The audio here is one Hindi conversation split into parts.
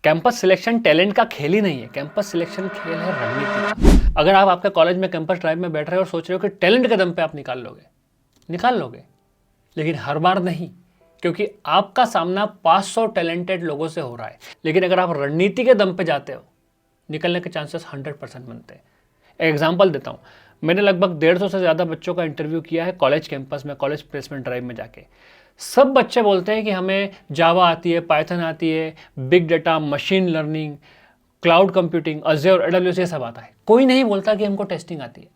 कैंपस सिलेक्शन टैलेंट का खेल ही नहीं है, कैंपस सिलेक्शन खेल है रणनीति का। अगर आप आपके कॉलेज में कैंपस ड्राइव में बैठ रहे हो और सोच रहे हो कि टैलेंट के दम पे आप निकाल लोगे, लेकिन हर बार नहीं, क्योंकि आपका सामना 500 टैलेंटेड लोगों से हो रहा है। लेकिन अगर आप रणनीति के दम पे जाते हो, निकलने के चांसेस 100% बनते हैं। एग्जाम्पल देता हूँ, मैंने लगभग 150 से ज़्यादा बच्चों का इंटरव्यू किया है कॉलेज कैंपस में, कॉलेज प्लेसमेंट ड्राइव में जाके। सब बच्चे बोलते हैं कि हमें जावा आती है, पाइथन आती है, big data, machine learning, cloud computing, Azure, AWS, ये सब आता है। कोई नहीं बोलता कि हमको टेस्टिंग आती है।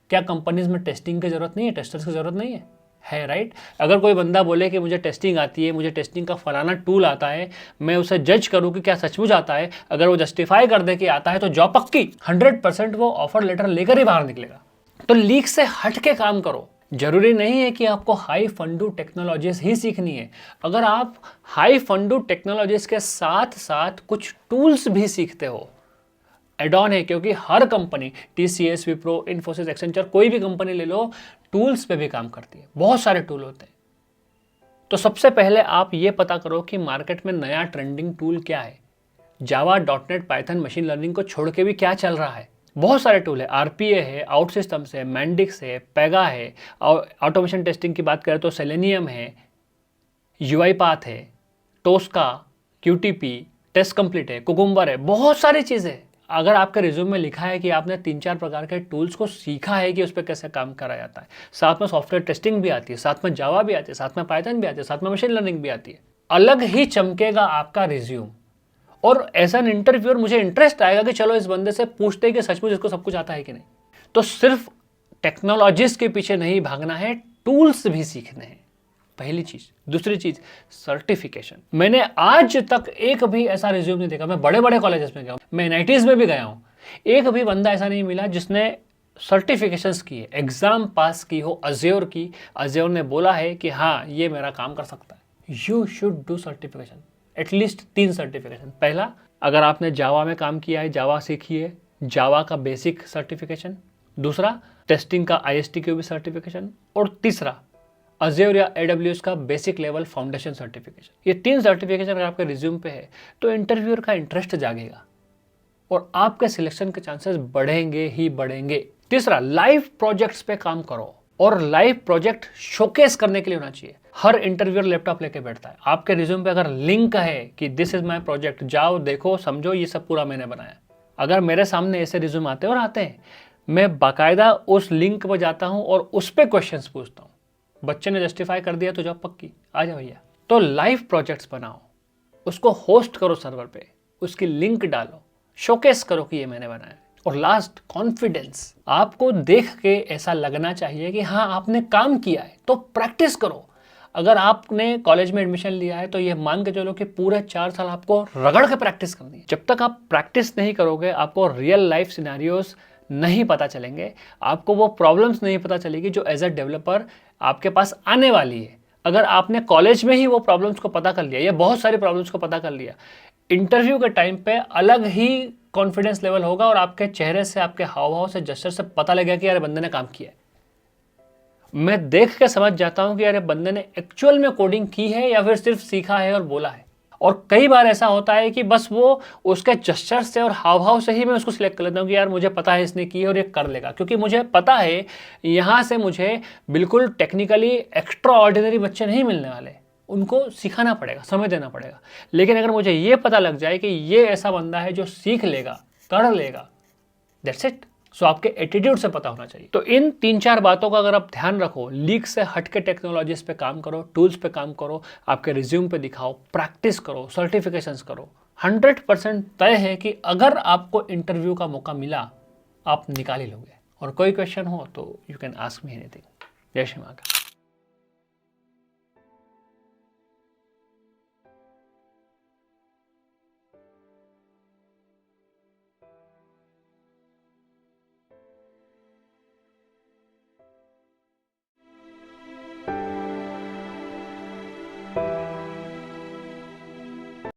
क्या कंपनीज में टेस्टिंग की ज़रूरत नहीं है, टेस्टर्स की ज़रूरत नहीं है राइट। अगर कोई बंदा बोले कि मुझे टेस्टिंग आती है, मुझे टेस्टिंग का फलाना टूल आता है, मैं उसे जज करूं कि क्या सचमुच आता है, अगर वो जस्टिफाई कर दे कि आता है तो जॉब पक्की, 100% वो ऑफर लेटर लेकर ही बाहर निकलेगा। तो लीक से हट के काम करो। जरूरी नहीं है कि आपको हाई फंडू टेक्नोलॉजीज ही सीखनी है। अगर आप हाई फंडू टेक्नोलॉजीज के साथ साथ कुछ टूल्स भी सीखते हो, एड ऑन है, क्योंकि हर company, TCS, Wipro, Infosys, Accenture, कोई भी कंपनी ले लो, टूल्स पे भी काम करती है। बहुत सारे टूल होते हैं। तो सबसे पहले आप ये पता करो कि मार्केट में नया ट्रेंडिंग टूल क्या है। जावा, .NET, पाइथन, मशीन लर्निंग को छोड़ के भी क्या चल रहा है। बहुत सारे टूल है, RPA है, आउट सिस्टम्स है, मैंडिक्स है, पेगा है, और ऑटोमेशन टेस्टिंग की बात करें तो सेलेनियम है, UiPath है, टोस्का, QTP, टेस्ट कंप्लीट है, कुकुम्बर है, बहुत सारी चीज़ें हैं। अगर आपके रिज्यूम में लिखा है कि आपने 3-4 प्रकार के टूल्स को सीखा है कि उस पर कैसे काम करा जाता है, साथ में सॉफ्टवेयर टेस्टिंग भी आती है, साथ में जावा भी आती है, साथ में पाइथन भी आती है, साथ में मशीन लर्निंग भी आती है, अलग ही चमकेगा आपका रिज्यूम। और ऐसा इंटरव्यूअर मुझे इंटरेस्ट आएगा कि चलो इस बंदे से पूछते हैं कि सचमुच इसको सब कुछ आता है कि नहीं। तो सिर्फ टेक्नोलॉजीज के पीछे नहीं भागना है, टूल्स भी सीखने हैं, पहली चीज। दूसरी चीज, सर्टिफिकेशन। मैंने आज तक एक भी ऐसा रिज्यूम नहीं देखा, मैं बड़े बड़े कॉलेजेस में गया हूं, मैं NITs में भी गया हूं, एक भी बंदा ऐसा नहीं मिला जिसने सर्टिफिकेशंस की है, एग्जाम पास की हो, अज़्योर की, अज़्योर ने बोला है कि हाँ ये मेरा काम कर सकता है। You should do certification, at least 3 certification. पहला, अगर आपने जावा में काम किया है, जावा सीखी है, जावा का बेसिक सर्टिफिकेशन। दूसरा, टेस्टिंग का ISTQB सर्टिफिकेशन। और तीसरा, अज़्योर या AWS का बेसिक लेवल फाउंडेशन सर्टिफिकेशन। ये 3 सर्टिफिकेशन अगर आपके रिज्यूम पे है तो इंटरव्यूअर का इंटरेस्ट जागेगा और आपके सिलेक्शन के चांसेस बढ़ेंगे ही बढ़ेंगे। तीसरा, लाइव प्रोजेक्ट्स पे काम करो, और लाइव प्रोजेक्ट शोकेस करने के लिए होना चाहिए। हर इंटरव्यूअर लैपटॉप लेके बैठता है, आपके रिज्यूम पे अगर लिंक है कि दिस इज माय प्रोजेक्ट, जाओ देखो समझो ये सब पूरा मैंने बनाया। अगर मेरे सामने ऐसे रिज्यूम आते हैं, और आते हैं, मैं बाकायदा उस लिंक पर जाता हूं और उस पर क्वेश्चन पूछता हूं। बच्चे ने जस्टिफाई कर दिया तो जॉब पक्की, आ जाओ भैया। तो लाइव प्रोजेक्ट्स बनाओ, उसको होस्ट करो सर्वर पे, उसकी लिंक डालो, शोकेस करो कि ये मैंने बनाया। और लास्ट, कॉन्फिडेंस। आपको देख के ऐसा लगना चाहिए कि हाँ आपने काम किया है, तो प्रैक्टिस करो। अगर आपने कॉलेज में एडमिशन लिया है तो ये मान के चलो कि पूरे 4 साल आपको रगड़ के प्रैक्टिस करनी है। जब तक आप प्रैक्टिस नहीं करोगे, आपको रियल लाइफ सिनेरियोस नहीं पता चलेंगे, आपको वो प्रॉब्लम्स नहीं पता चलेगी जो एज अ डेवलपर आपके पास आने वाली है। अगर आपने कॉलेज में ही वो प्रॉब्लम्स को पता कर लिया, या बहुत सारी प्रॉब्लम्स को पता कर लिया, इंटरव्यू के टाइम पे अलग ही कॉन्फिडेंस लेवल होगा, और आपके चेहरे से, आपके हाव भाव से, जेस्चर से पता लगेगा कि यार बंदे ने काम किया है। मैं देख के समझ जाता हूं कि यार बंदे ने एक्चुअल में कोडिंग की है या फिर सिर्फ सीखा है और बोला है। और कई बार ऐसा होता है कि बस वो उसके जेस्चर से और हाव भाव से ही मैं उसको सिलेक्ट कर लेता हूँ कि यार मुझे पता है इसने की है और ये कर लेगा, क्योंकि मुझे पता है यहाँ से मुझे बिल्कुल टेक्निकली एक्स्ट्रा ऑर्डिनरी बच्चे नहीं मिलने वाले, उनको सिखाना पड़ेगा, समय देना पड़ेगा। लेकिन अगर मुझे ये पता लग जाए कि ये ऐसा बंदा है जो सीख लेगा, कर लेगा, दैट्स इट। सो आपके एटीट्यूड से पता होना चाहिए। तो इन 3-4 बातों का अगर आप ध्यान रखो, लीक से हटके टेक्नोलॉजीज पे काम करो, टूल्स पे काम करो, आपके रिज्यूम पे दिखाओ, प्रैक्टिस करो, सर्टिफिकेशंस करो, 100% तय है कि अगर आपको इंटरव्यू का मौका मिला, आप निकाल ही लोगे। और कोई क्वेश्चन हो तो you can ask me anything. जय श्री महाकाल।